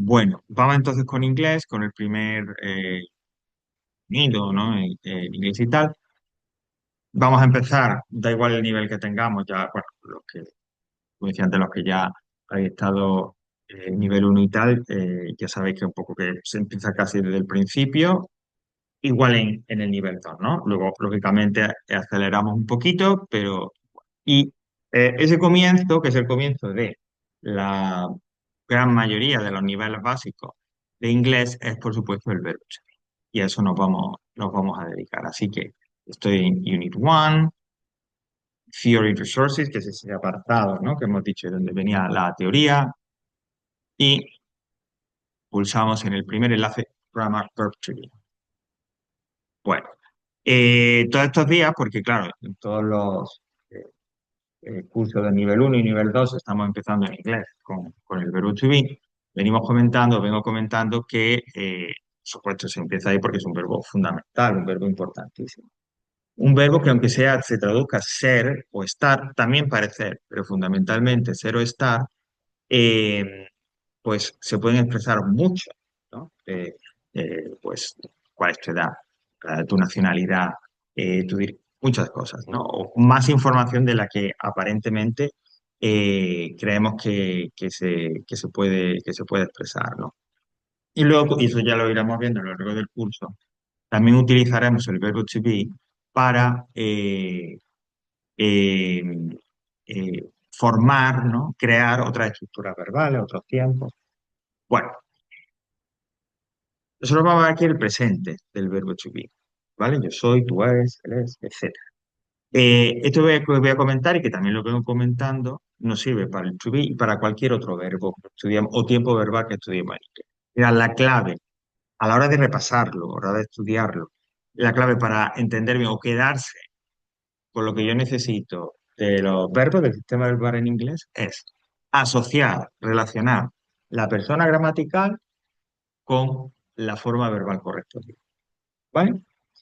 Bueno, vamos entonces con inglés, con el primer nido, ¿no? En inglés y tal. Vamos a empezar, da igual el nivel que tengamos, ya, bueno, los que, como decía antes, los que ya habéis estado nivel uno y tal, ya sabéis que un poco que se empieza casi desde el principio, igual en el nivel 2, ¿no? Luego, lógicamente, aceleramos un poquito, pero... Y ese comienzo, que es el comienzo de la gran mayoría de los niveles básicos de inglés, es por supuesto el verbo to be. Y a eso nos vamos a dedicar. Así que estoy en Unit 1, Theory Resources, que es ese apartado, ¿no? Que hemos dicho de donde venía la teoría, y pulsamos en el primer enlace Grammar Verb to be. Bueno, todos estos días, porque claro, en todos los cursos de nivel uno y nivel 2 estamos empezando en inglés con el verbo to be, vengo comentando que, por supuesto, se empieza ahí porque es un verbo fundamental, un verbo importantísimo. Un verbo que aunque sea, se traduzca ser o estar, también parecer, pero fundamentalmente ser o estar, eh, pues se pueden expresar mucho, ¿no? Pues, ¿cuál es tu edad? Tu nacionalidad, muchas cosas, ¿no? O más información de la que aparentemente creemos que se puede expresar, ¿no? Y luego, y eso ya lo iremos viendo a lo largo del curso, también utilizaremos el verbo to be para eh, formar, ¿no? Crear otras estructuras verbales, otros tiempos. Bueno, nosotros vamos a ver aquí el presente del verbo to be, ¿vale? Yo soy, tú eres, él es, etc. Esto que voy a comentar y que también lo vengo comentando, nos sirve para el to be y para cualquier otro verbo que estudiamos o tiempo verbal que estudiemos en inglés. Mira, la clave a la hora de repasarlo, a la hora de estudiarlo, la clave para entender bien o quedarse con lo que yo necesito de los verbos del sistema verbal en inglés es asociar, relacionar la persona gramatical con la forma verbal correspondiente. ¿Vale?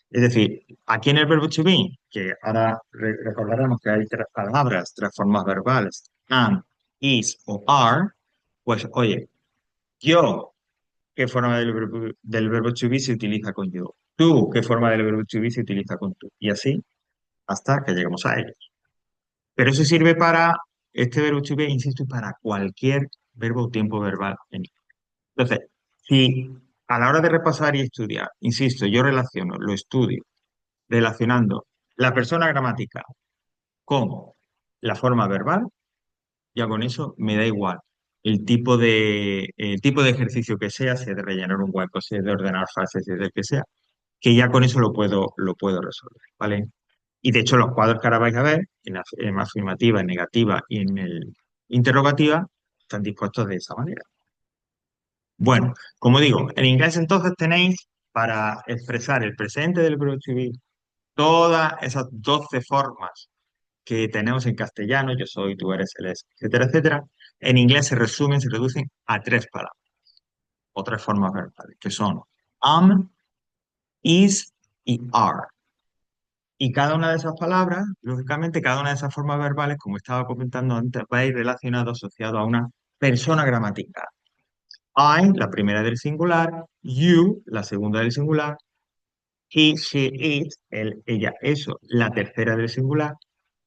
Es decir, aquí en el verbo to be, que ahora recordaremos que hay tres palabras, tres formas verbales, am, is o are, pues oye, yo, ¿qué forma del verbo to be se utiliza con yo? Tú, ¿qué forma del verbo to be se utiliza con tú? Y así hasta que lleguemos a ellos. Pero eso sirve para, este verbo to be, insisto, para cualquier verbo o tiempo verbal. Entonces, si a la hora de repasar y estudiar, insisto, yo relaciono, lo estudio relacionando la persona gramatical con la forma verbal, ya con eso me da igual el tipo de ejercicio que sea, si es de rellenar un hueco, si es de ordenar frases, si es del que sea, que ya con eso lo puedo resolver, ¿vale? Y de hecho los cuadros que ahora vais a ver, en afirmativa, en negativa y en el interrogativa, están dispuestos de esa manera. Bueno, como digo, en inglés entonces tenéis para expresar el presente del verbo to be todas esas 12 formas que tenemos en castellano, yo soy, tú eres, él es, etcétera, etcétera. En inglés se resumen, se reducen a tres palabras o tres formas verbales, que son am, is y are. Y cada una de esas palabras, lógicamente, cada una de esas formas verbales, como estaba comentando antes, va a ir relacionado, asociado a una persona gramatical. I, la primera del singular, you, la segunda del singular, he, she, it, él, ella, eso, la tercera del singular,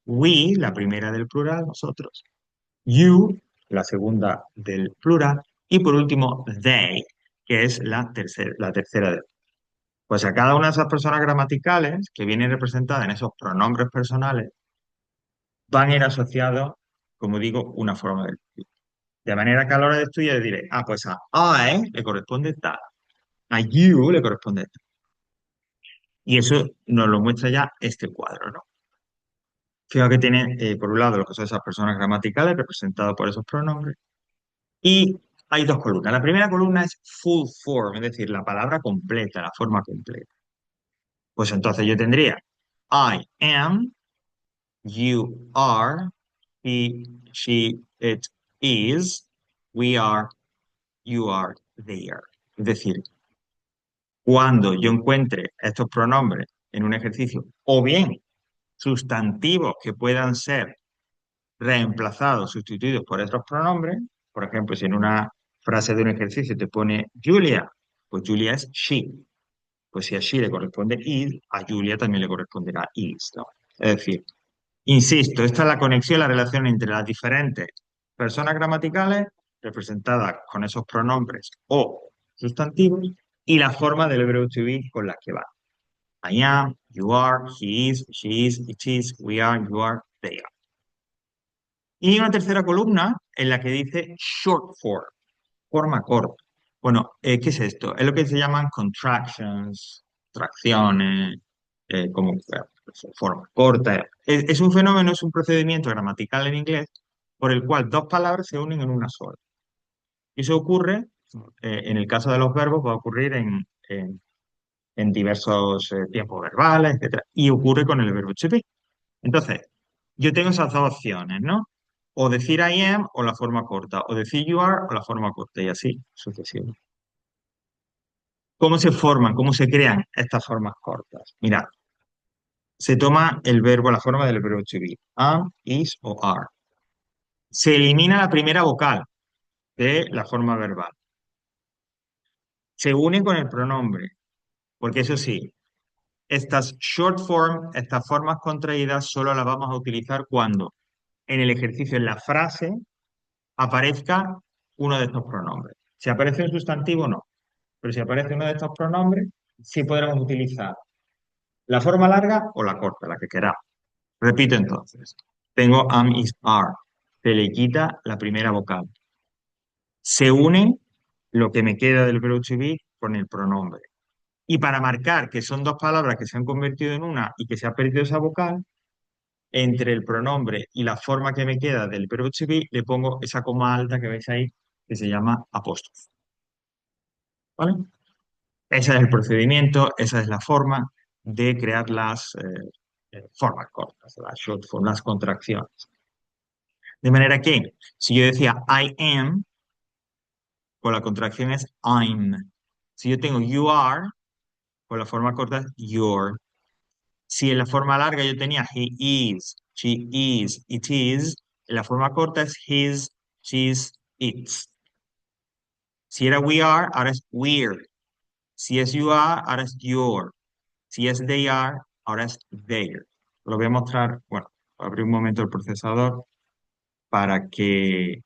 we, la primera del plural, nosotros, you, la segunda del plural, y por último, they, que es la tercera del. Pues a cada una de esas personas gramaticales que vienen representadas en esos pronombres personales, van a ir asociados, como digo, una forma del. De manera que a la hora de estudiar diré, pues a I le corresponde tal, a you le corresponde tal. Y eso nos lo muestra ya este cuadro, ¿no? Fijaos que tiene, por un lado, lo que son esas personas gramaticales representadas por esos pronombres. Y hay dos columnas. La primera columna es full form, es decir, la palabra completa, la forma completa. Pues entonces yo tendría I am, you are, he, she, it is, we are, you are, they are. Es decir, cuando yo encuentre estos pronombres en un ejercicio, o bien sustantivos que puedan ser reemplazados, sustituidos por estos pronombres, por ejemplo, si en una frase de un ejercicio te pone Julia, pues Julia es she. Pues si a she le corresponde is, a Julia también le corresponderá is, ¿no? Es decir, insisto, esta es la conexión, la relación entre las diferentes personas gramaticales representadas con esos pronombres o sustantivos y la forma del verbo to be con las que va. I am, you are, he is, she is, it is, we are, you are, they are. Y una tercera columna en la que dice short form, forma corta. Bueno, ¿qué es esto? Es lo que se llaman contractions, tracciones, como forma corta. Es un fenómeno, es un procedimiento gramatical en inglés por el cual dos palabras se unen en una sola. Y eso ocurre, en el caso de los verbos, va a ocurrir en diversos tiempos verbales, etcétera. Y ocurre con el verbo to be. Entonces, yo tengo esas dos opciones, ¿no? O decir I am o la forma corta, o decir you are o la forma corta, y así sucesivamente. ¿Cómo se forman, cómo se crean estas formas cortas? Mira, se toma el verbo, la forma del verbo to be, am, is o are. Se elimina la primera vocal de la forma verbal. Se une con el pronombre, porque eso sí, estas short form, estas formas contraídas, solo las vamos a utilizar cuando en el ejercicio, en la frase, aparezca uno de estos pronombres. Si aparece un sustantivo, no. Pero si aparece uno de estos pronombres, sí podremos utilizar la forma larga o la corta, la que queramos. Repito entonces. Tengo am, is, are. Se le quita la primera vocal. Se une lo que me queda del verbo to be con el pronombre. Y para marcar que son dos palabras que se han convertido en una y que se ha perdido esa vocal, entre el pronombre y la forma que me queda del verbo to be, le pongo esa coma alta que veis ahí, que se llama apóstrofe. ¿Vale? Ese es el procedimiento, esa es la forma de crear las formas cortas, las short form, las contracciones. De manera que, si yo decía I am, pues la contracción es I'm. Si yo tengo you are, pues la forma corta es your. Si en la forma larga yo tenía he is, she is, it is, en la forma corta es his, she's, its. Si era we are, ahora es we're. Si es you are, ahora es your. Si es they are, ahora es their. Lo voy a mostrar, bueno, abrir un momento el procesador para que,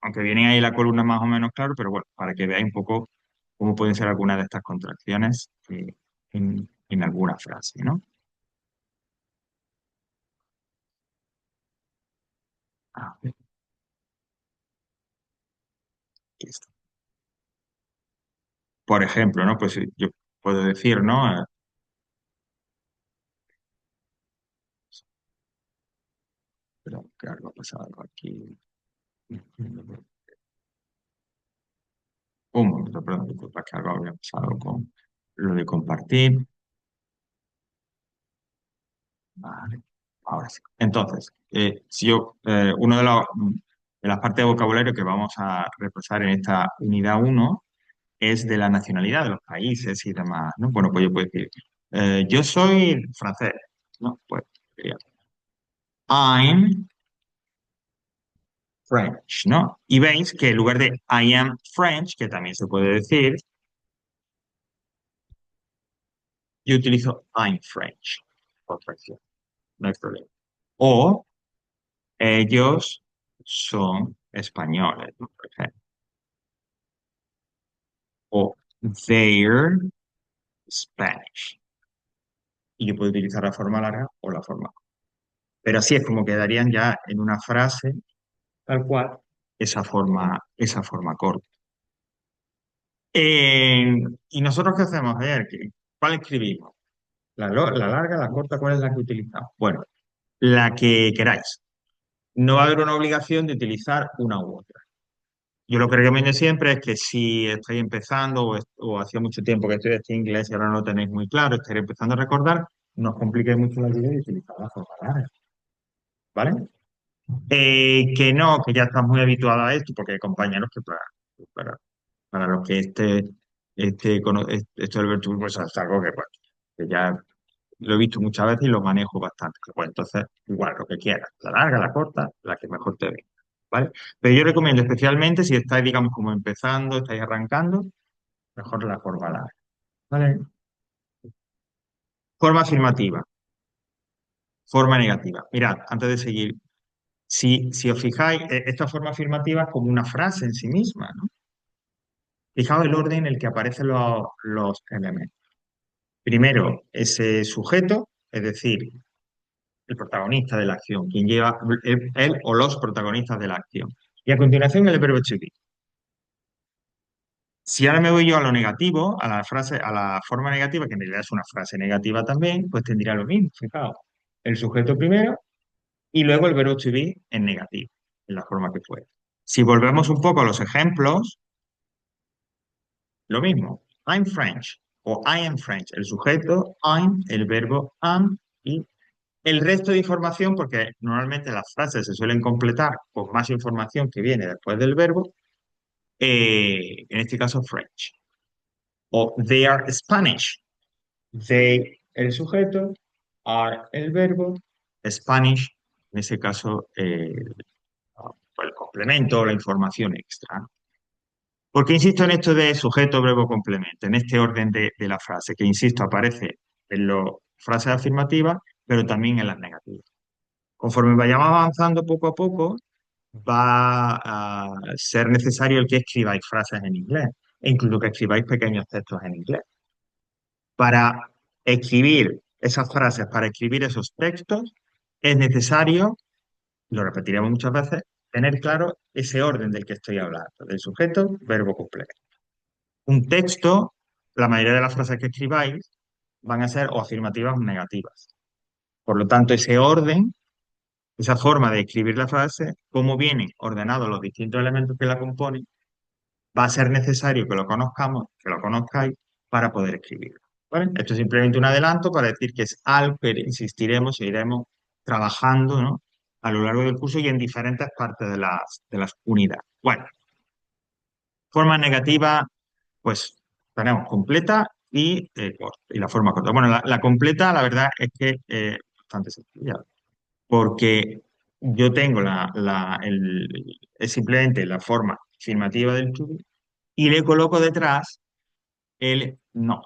aunque viene ahí la columna más o menos claro, pero bueno, para que veáis un poco cómo pueden ser algunas de estas contracciones en alguna frase, ¿no? Ah, aquí está. Por ejemplo, ¿no? Pues yo puedo decir, ¿no? Espera, que algo ha pasado algo aquí. Un momento, perdón, disculpa, que algo había pasado con lo de compartir. Vale, ahora sí. Entonces, si yo, uno de las partes de vocabulario que vamos a repasar en esta unidad uno es de la nacionalidad de los países y demás, ¿no? Bueno, pues yo puedo decir, yo soy francés, ¿no? Pues diría, I'm French, ¿no? Y veis que en lugar de I am French, que también se puede decir, yo utilizo I'm French, por fracción, no hay problema. O ellos son españoles, ¿no? Por ejemplo. O they're Spanish. Y yo puedo utilizar la forma larga o la forma corta. Pero así es como quedarían ya en una frase tal cual esa forma corta. ¿Y nosotros qué hacemos? A ver, ¿cuál escribimos? La larga, la corta, ¿cuál es la que utilizamos? Bueno, la que queráis. No va a haber una obligación de utilizar una u otra. Yo lo que recomiendo siempre es que si estáis empezando o hacía mucho tiempo que estudiaste inglés y ahora no lo tenéis muy claro, estáis empezando a recordar, no os compliquéis mucho la vida y utilizad las forma larga, ¿vale? Que no, que ya estás muy habituado a esto, porque hay compañeros que para, para los que esto del virtual pues es algo que, pues, que ya lo he visto muchas veces y lo manejo bastante. Pues entonces, igual, lo que quieras, la larga, la corta, la que mejor te ve. ¿vale? Pero yo recomiendo especialmente si estáis, digamos, como empezando, estáis arrancando, mejor la forma larga, ¿vale? Forma afirmativa, forma negativa. Mirad, antes de seguir, si os fijáis, esta forma afirmativa es como una frase en sí misma, ¿no? Fijaos el orden en el que aparecen los elementos. Primero, ese sujeto, es decir, el protagonista de la acción, quien lleva él o los protagonistas de la acción. Y a continuación el verbo to be. Si ahora me voy yo a lo negativo, a la frase, a la forma negativa, que en realidad es una frase negativa también, pues tendría lo mismo. Fijaos, el sujeto primero y luego el verbo to be en negativo, en la forma que fue. Si volvemos un poco a los ejemplos, lo mismo. I'm French o I am French. El sujeto, I'm, el verbo am y el resto de información, porque normalmente las frases se suelen completar con más información que viene después del verbo, en este caso French. O they are Spanish. They, el sujeto, are el verbo, Spanish, en ese caso, el complemento o la información extra. ¿Por qué insisto en esto de sujeto, verbo, complemento? En este orden de la frase, que insisto, aparece en las frases afirmativas, pero también en las negativas. Conforme vayamos avanzando poco a poco, va a ser necesario el que escribáis frases en inglés, e incluso que escribáis pequeños textos en inglés. Para escribir esas frases, para escribir esos textos, es necesario, lo repetiremos muchas veces, tener claro ese orden del que estoy hablando, del sujeto, verbo, complemento. Un texto, la mayoría de las frases que escribáis van a ser o afirmativas o negativas. Por lo tanto, ese orden, esa forma de escribir la frase, cómo vienen ordenados los distintos elementos que la componen, va a ser necesario que lo conozcamos, que lo conozcáis para poder escribirlo. ¿Vale? Esto es simplemente un adelanto para decir que es algo que insistiremos e iremos trabajando, ¿no? A lo largo del curso y en diferentes partes de las unidades. Bueno, forma negativa, pues tenemos completa y corta, y la forma corta. Bueno, la completa, la verdad es que es bastante sencilla, porque yo tengo es simplemente la forma afirmativa del to be y le coloco detrás el no.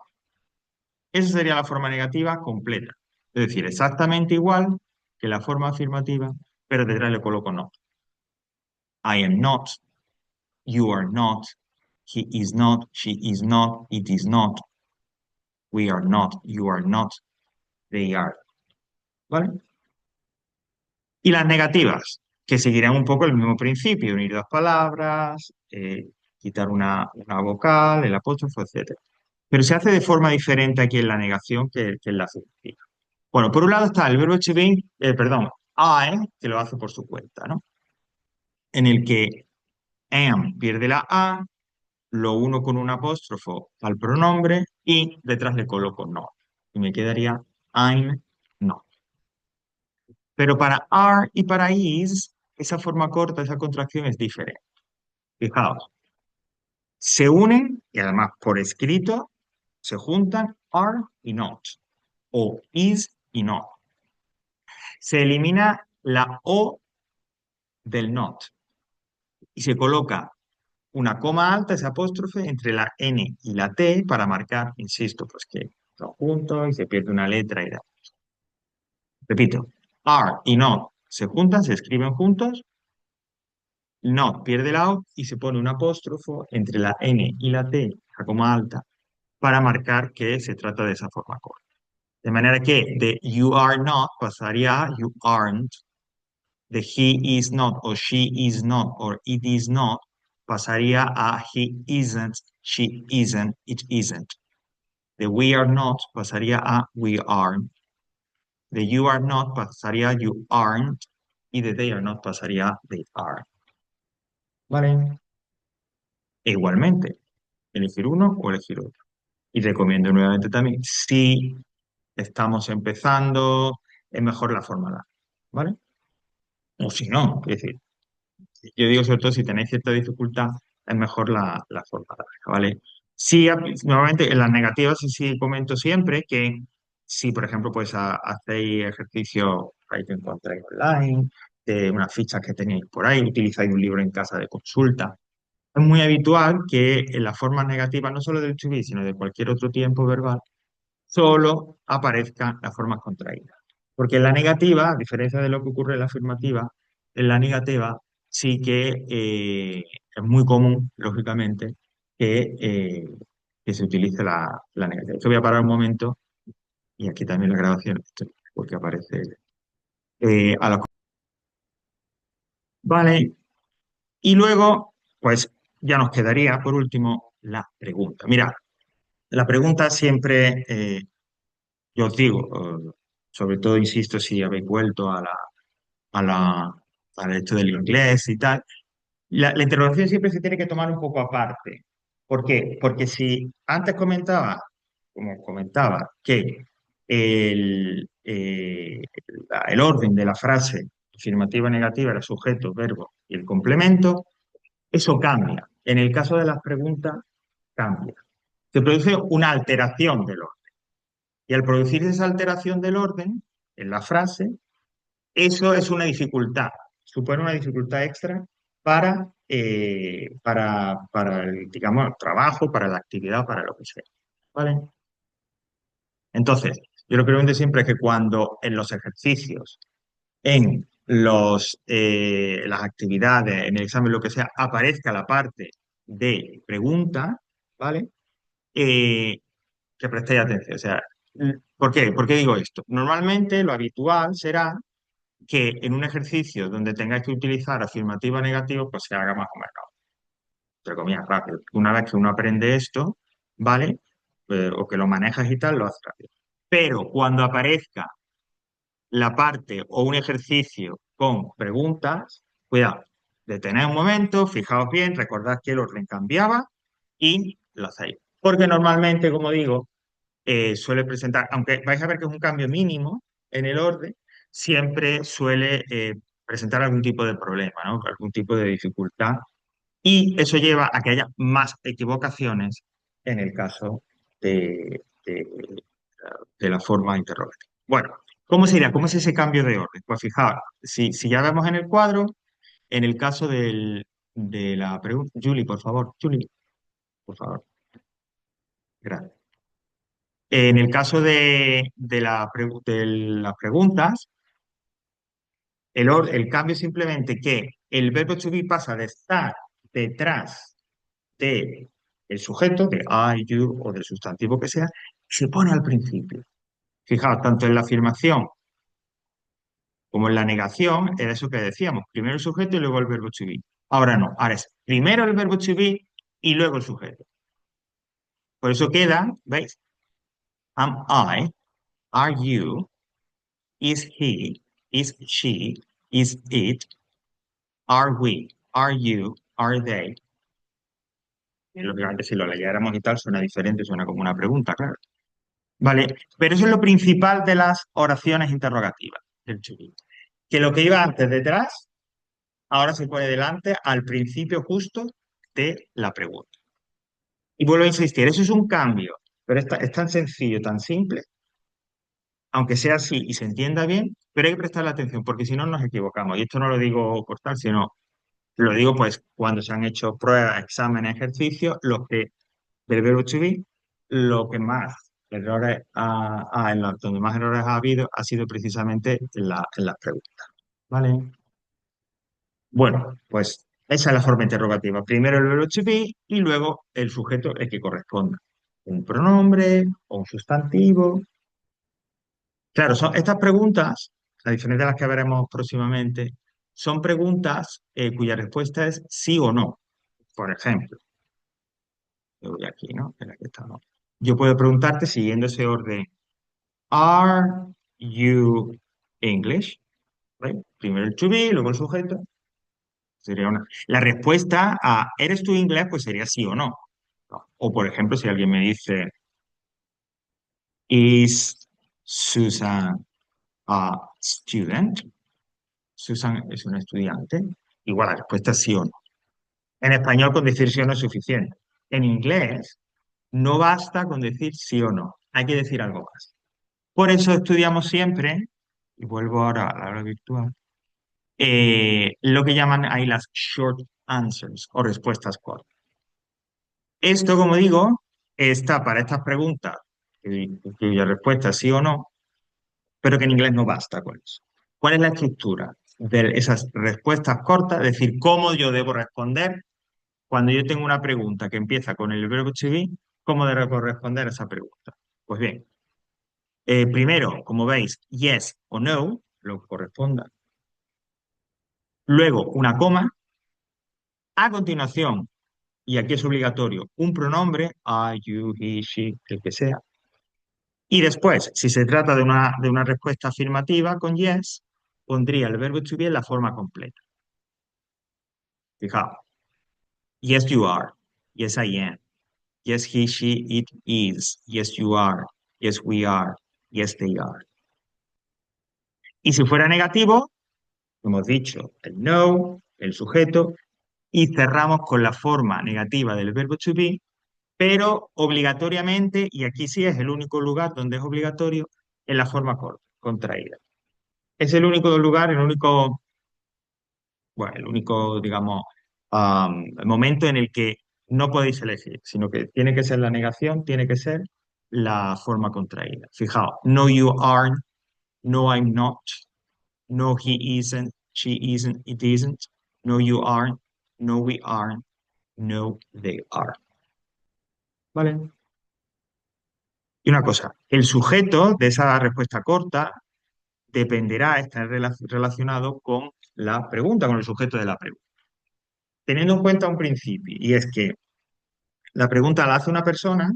Esa sería la forma negativa completa. Es decir, exactamente igual que la forma afirmativa, pero detrás le coloco no. I am not, you are not, he is not, she is not, it is not, we are not, you are not, they are. ¿Vale? Y las negativas, que seguirán un poco el mismo principio, unir dos palabras, quitar una vocal, el apóstrofo, etcétera. Pero se hace de forma diferente aquí en la negación que en la afirmativa. Bueno, por un lado está el verbo to be, perdón, I, que lo hace por su cuenta, ¿no? En el que am pierde la A, lo uno con un apóstrofo al pronombre y detrás le coloco no. Y me quedaría I'm no. Pero para are y para is, esa forma corta, esa contracción es diferente. Fijaos, se unen y además por escrito se juntan are y not, o is y not. Se elimina la O del not y se coloca una coma alta, ese apóstrofe, entre la N y la T para marcar, insisto, pues que son juntos y se pierde una letra y da. Repito, are y not se juntan, se escriben juntos, not pierde la O y se pone un apóstrofo entre la N y la T, la coma alta, para marcar que se trata de esa forma corta. De manera que de you are not pasaría a you aren't, de he is not o she is not or it is not pasaría a he isn't, she isn't, it isn't. De we are not pasaría a we aren't. De you are not pasaría a you aren't. Y de they are not pasaría a they are. ¿Vale? E igualmente, elegir uno o elegir otro. Y recomiendo nuevamente también, si estamos empezando, es mejor la forma larga, ¿vale? O si no, es decir, yo digo sobre todo si tenéis cierta dificultad, es mejor la forma larga, ¿vale? Sí, nuevamente en las negativas sí, sí comento siempre que si, por ejemplo, pues hacéis ejercicios ahí que encontráis online, de unas fichas que tenéis por ahí, utilizáis un libro en casa de consulta. Es muy habitual que en las formas negativas, no solo del to be, sino de cualquier otro tiempo verbal, solo aparezcan las formas contraídas. Porque en la negativa, a diferencia de lo que ocurre en la afirmativa, en la negativa sí que es muy común, lógicamente, que se utilice la negativa. Esto voy a parar un momento y aquí también la grabación, porque aparece a la... Vale, y luego, pues ya nos quedaría, por último, la pregunta. Mira, la pregunta siempre, yo os digo, sobre todo insisto si habéis vuelto a la, al hecho del inglés y tal, la interrogación siempre se tiene que tomar un poco aparte. ¿Por qué? Porque si antes comentaba, como comentaba, que el orden de la frase afirmativa negativa era sujeto, verbo y el complemento, eso cambia. En el caso de las preguntas, cambia. Se produce una alteración del orden. Y al producir esa alteración del orden en la frase, eso es una dificultad, supone una dificultad extra para el, digamos, trabajo, para la actividad, para lo que sea. ¿Vale? Entonces, yo lo que pregunto siempre es que cuando en los ejercicios, las actividades, en el examen, lo que sea, aparezca la parte de pregunta, ¿vale? Eh, que prestéis atención. O sea, ¿por qué? ¿Por qué digo esto? Normalmente lo habitual será que en un ejercicio donde tengáis que utilizar afirmativo o negativo, pues se haga más o menos, entre comillas, rápido. Una vez que uno aprende esto, ¿vale? O que lo manejas y tal, lo haces rápido. Pero cuando aparezca la parte o un ejercicio con preguntas, cuidado, detened un momento, fijaos bien, recordad que el orden cambiaba y lo hacéis. Porque normalmente, como digo, suele presentar, aunque vais a ver que es un cambio mínimo en el orden, siempre suele presentar algún tipo de problema, ¿no? Algún tipo de dificultad. Y eso lleva a que haya más equivocaciones en el caso de la forma interrogativa. Bueno, ¿cómo sería? ¿Cómo es ese cambio de orden? Pues fijaos, si ya vemos en el cuadro, en el caso de la pregunta, Julie, por favor, Julie, por favor, gracias. En el caso de las preguntas, el cambio es simplemente que el verbo to be pasa de estar detrás de el sujeto, de I, you o del sustantivo que sea, se pone al principio. Fijaos, tanto en la afirmación como en la negación, era eso que decíamos, primero el sujeto y luego el verbo to be. Ahora no, ahora es primero el verbo to be y luego el sujeto. Por eso queda, ¿veis? Am I, are you, is he, is she, is it, are we, are you, are they. Y lógicamente, si lo leyéramos y tal, suena diferente, suena como una pregunta, claro. Vale, pero eso es lo principal de las oraciones interrogativas del to be. Que lo que iba antes detrás, ahora se pone delante al principio justo de la pregunta. Y vuelvo a insistir, eso es un cambio, pero es tan sencillo, tan simple, aunque sea así y se entienda bien, pero hay que prestarle atención, porque si no nos equivocamos. Y esto no lo digo por tal, sino lo digo pues cuando se han hecho pruebas, exámenes, ejercicios, los que del verbo to be, lo que más errores donde más errores ha habido ha sido precisamente en las preguntas. ¿Vale? Bueno, pues esa es la forma interrogativa. Primero el verbo to be y luego el sujeto el que corresponda. Un pronombre o un sustantivo. Claro, estas preguntas, a diferencia de las que veremos próximamente, son preguntas cuya respuesta es sí o no. Por ejemplo, yo voy aquí, ¿no? En la que está, ¿no? Yo puedo preguntarte siguiendo ese orden. Are you English? ¿Vale? Primero el to be, luego el sujeto. Sería una... La respuesta a ¿eres tú inglés? Pues sería sí o no. ¿No? O por ejemplo, si alguien me dice ¿Is Susan a student? Susan es una estudiante. Igual la respuesta es sí o no. En español con decir sí o no es suficiente. En inglés no basta con decir sí o no. Hay que decir algo más. Por eso estudiamos siempre, y vuelvo ahora a la hora virtual, lo que llaman ahí las short answers o respuestas cortas. Esto, como digo, está para estas preguntas, cuya respuesta es sí o no, pero que en inglés no basta con eso. ¿Cuál es la estructura de esas respuestas cortas? Es decir, cómo yo debo responder cuando yo tengo una pregunta que empieza con el verbo to be, ¿cómo debo responder a esa pregunta? Pues bien, primero, como veis, yes o no, lo que corresponda. Luego, una coma. A continuación, y aquí es obligatorio, un pronombre, I, you, he, she, el que sea. Y después, si se trata de una respuesta afirmativa con yes, pondría el verbo to be en la forma completa. Fijaos, yes you are, yes I am, yes he, she, it is, yes you are, yes we are, yes they are. Y si fuera negativo, hemos dicho el no, el sujeto, y cerramos con la forma negativa del verbo to be, pero obligatoriamente, y aquí sí es el único lugar donde es obligatorio, en la forma corta, contraída. Es el único lugar, el único, bueno, el único, digamos, momento en el que no podéis elegir, sino que tiene que ser la negación, tiene que ser la forma contraída. Fijaos, no you aren't, no I'm not, no he isn't, she isn't, it isn't, no you aren't, no we aren't, no they are. ¿Vale? Y una cosa, el sujeto de esa respuesta corta dependerá estar relacionado con la pregunta, con el sujeto de la pregunta. Teniendo en cuenta un principio, y es que la pregunta la hace una persona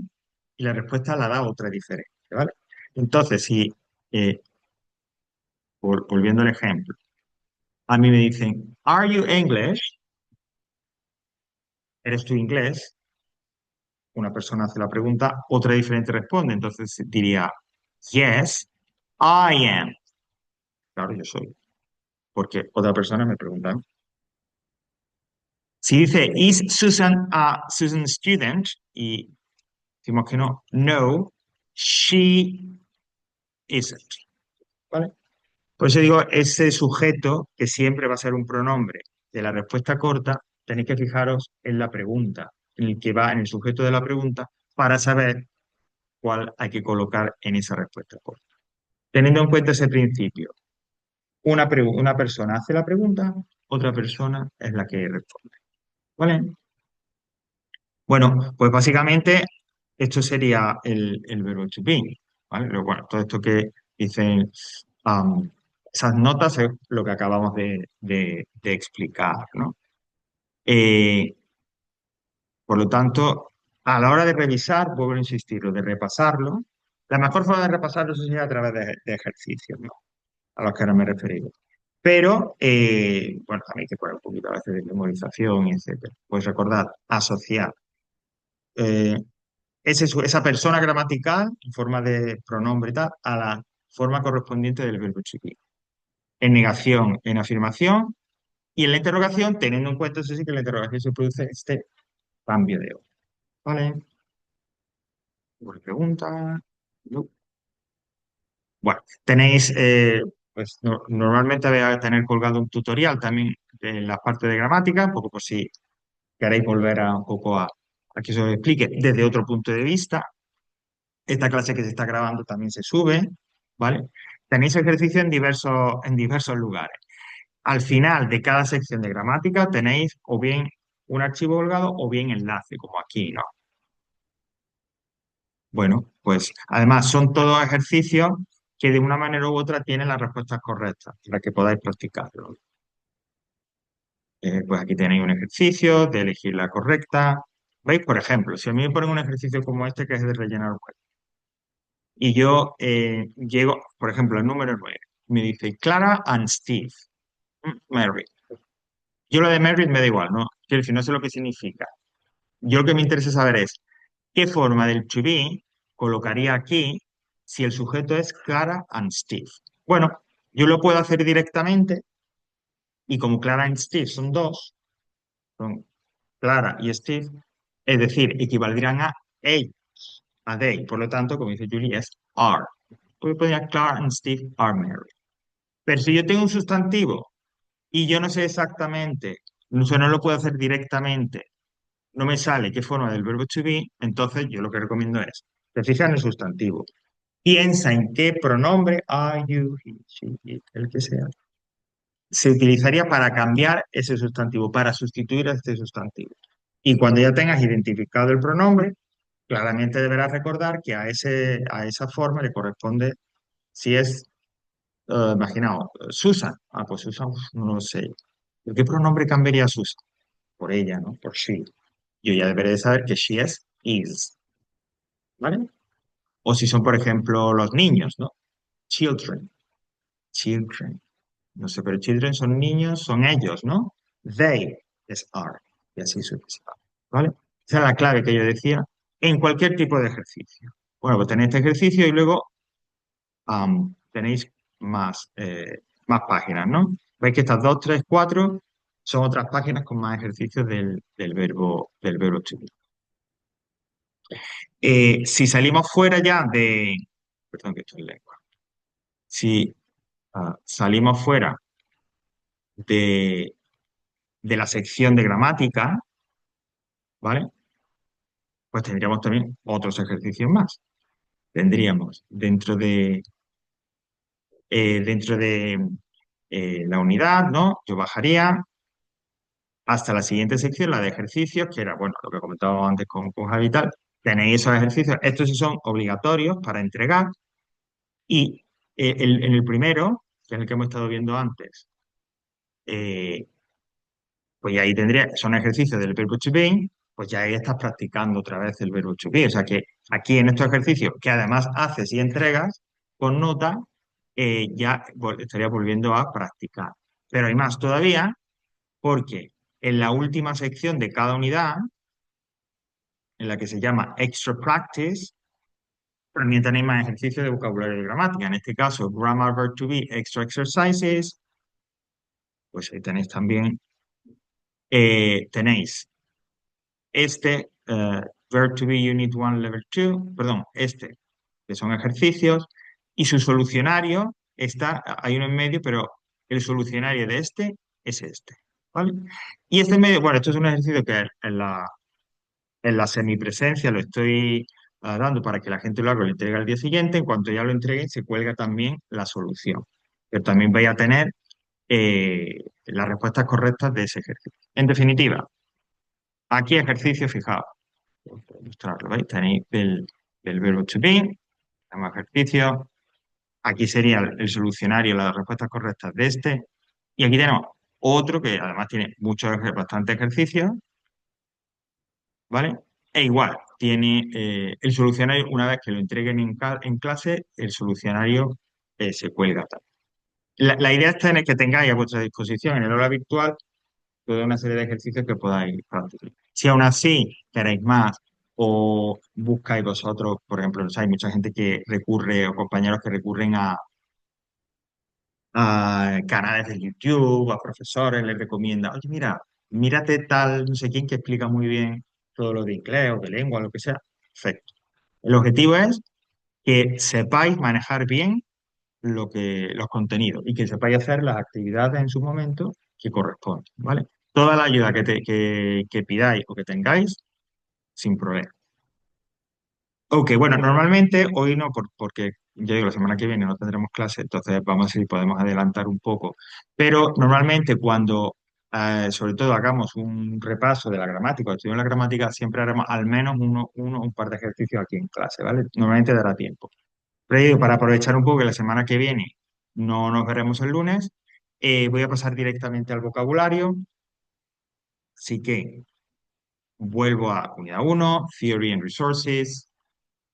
y la respuesta la da otra diferente, ¿vale? Entonces, si, eh, volviendo al ejemplo, a mí me dicen, ¿Are you English? ¿Eres tú inglés? Una persona hace la pregunta, otra diferente responde. Entonces diría, Yes, I am. Claro, yo soy. Porque otra persona me pregunta. Si dice, ¿Is Susan a Susan student? Y decimos que no, no, she isn't. ¿Vale? Por eso digo, ese sujeto, que siempre va a ser un pronombre de la respuesta corta, tenéis que fijaros en la pregunta, en el que va en el sujeto de la pregunta, para saber cuál hay que colocar en esa respuesta corta. Teniendo en cuenta ese principio, una persona hace la pregunta, otra persona es la que responde. ¿Vale? Bueno, pues básicamente esto sería el verbo to be. ¿Vale? Bueno, todo esto que dicen am, esas notas es lo que acabamos de explicar, ¿no? Eh, por lo tanto, a la hora de revisar, vuelvo a insistir, lo de repasarlo, la mejor forma de repasarlo eso sería a través de ejercicios, ¿no? A los que ahora me he referido. Pero, bueno, también hay que poner un poquito a veces de memorización, y etcétera. Pues recordad, asociar eh, esa persona gramatical en forma de pronombre y tal a la forma correspondiente del verbo to be. En negación, en afirmación y en la interrogación, teniendo en cuenta, eso sí, que en la interrogación se produce este cambio de orden. ¿Vale? ¿Alguna pregunta? No. Bueno, tenéis, pues normalmente voy a tener colgado un tutorial también en la parte de gramática, un poco por si queréis volver un poco a que se os explique desde otro punto de vista. Esta clase que se está grabando también se sube, ¿vale? Tenéis ejercicio en diversos lugares. Al final de cada sección de gramática tenéis o bien un archivo colgado o bien enlace, como aquí, ¿no? Bueno, pues además son todos ejercicios que de una manera u otra tienen las respuestas correctas para que podáis practicarlo. Pues aquí tenéis un ejercicio de elegir la correcta. ¿Veis? Por ejemplo, si a mí me ponen un ejercicio como este que es de rellenar huecos y yo llego, por ejemplo, al número 9, me dice Clara and Steve, Mary. Yo lo de Mary me da igual, ¿no? Quiero decir, no sé lo que significa. Yo lo que me interesa saber es qué forma del to be colocaría aquí si el sujeto es Clara and Steve. Bueno, yo lo puedo hacer directamente y como Clara y Steve son dos, son Clara y Steve, es decir, equivaldrían a they, a they. Por lo tanto, como dice Julie, es are. Pues podría Clara and Steve are married. Pero si yo tengo un sustantivo y yo no sé exactamente, no, o sea, no lo puedo hacer directamente, no me sale qué forma del verbo to be, entonces yo lo que recomiendo es, te fijas en el sustantivo, piensa en qué pronombre, are you, he, she, it, el que sea, se utilizaría para cambiar ese sustantivo, para sustituir a este sustantivo. Y cuando ya tengas identificado el pronombre, claramente deberás recordar que a esa forma le corresponde, si es, imaginaos, Susan. Ah, pues Susan, uf, no lo sé. ¿Por qué pronombre cambiaría Susan? Por ella, ¿no? Por she. Yo ya deberé de saber que she es is, ¿vale? O si son, por ejemplo, los niños, ¿no? Children, children. No sé, pero children son niños, son ellos, ¿no? They es are. Y así sucesivamente, ¿vale? Esa es la clave que yo decía en cualquier tipo de ejercicio. Bueno, pues tenéis este ejercicio y luego tenéis más páginas, ¿no? Veis que estas dos, tres, cuatro son otras páginas con más ejercicios del verbo to be. Si salimos fuera ya de, perdón que esto es lengua, si salimos fuera de, de la sección de gramática, ¿vale? Pues tendríamos también otros ejercicios más. Tendríamos dentro de la unidad, ¿no? Yo bajaría hasta la siguiente sección, la de ejercicios, que era, bueno, lo que comentábamos antes con Javi y tal. Tenéis esos ejercicios, estos sí son obligatorios para entregar. Y en el primero, que es el que hemos estado viendo antes, eh, pues ahí tendría, son ejercicios del verbo to be, pues ya ahí estás practicando otra vez el verbo to be. O sea que aquí en estos ejercicios, que además haces y entregas con nota, ya estaría volviendo a practicar. Pero hay más todavía, porque en la última sección de cada unidad, en la que se llama Extra Practice, también tenéis más ejercicios de vocabulario y gramática. En este caso, Grammar Verb to Be Extra Exercises, pues ahí tenéis también, tenéis este Verb to Be Unit 1 Level 2, perdón, este, que son ejercicios, y su solucionario está, hay uno en medio, pero el solucionario de este es este, ¿vale? Y este medio, bueno, esto es un ejercicio que en la semipresencia lo estoy dando para que la gente lo haga y lo entregue al día siguiente. En cuanto ya lo entreguen, se cuelga también la solución. Pero también vais a tener las respuestas correctas de ese ejercicio. En definitiva, aquí ejercicio, fijaos, voy a ilustrarlo, ¿veis? Tenéis el verbo to be, tenemos ejercicio. Aquí sería el solucionario, las respuestas correctas de este. Y aquí tenemos otro que además tiene bastantes ejercicios, ¿vale? E igual, tiene el solucionario, una vez que lo entreguen en clase, el solucionario se cuelga. Tal. La idea es tener que tengáis a vuestra disposición en el aula virtual toda una serie de ejercicios que podáis practicar. Si aún así queréis más o buscáis vosotros, por ejemplo, hay mucha gente que recurre o compañeros que recurren a canales de YouTube, a profesores, les recomienda, oye, mira, mírate tal, no sé quién que explica muy bien todo lo de inglés o de lengua, lo que sea. Perfecto. El objetivo es que sepáis manejar bien los contenidos y que sepáis hacer las actividades en su momento que corresponden, ¿vale? Toda la ayuda que pidáis o que tengáis, sin problema. Ok, bueno, normalmente hoy no, porque ya digo, la semana que viene no tendremos clase, entonces vamos a ver si podemos adelantar un poco. Pero normalmente cuando, sobre todo, hagamos un repaso de la gramática, o estudiamos la gramática, siempre haremos al menos un par de ejercicios aquí en clase, ¿vale? Normalmente dará tiempo. Pero digo, para aprovechar un poco que la semana que viene no nos veremos el lunes, voy a pasar directamente al vocabulario, así que vuelvo a unidad uno, Theory and Resources.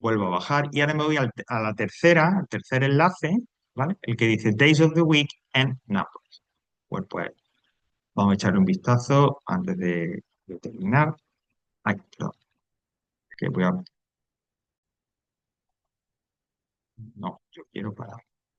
Vuelvo a bajar y ahora me voy a la tercera, al tercer enlace, ¿vale? El que dice Days of the Week and Numbers. Pues vamos a echarle un vistazo antes de terminar. Ay, perdón, que voy a... No, yo quiero parar.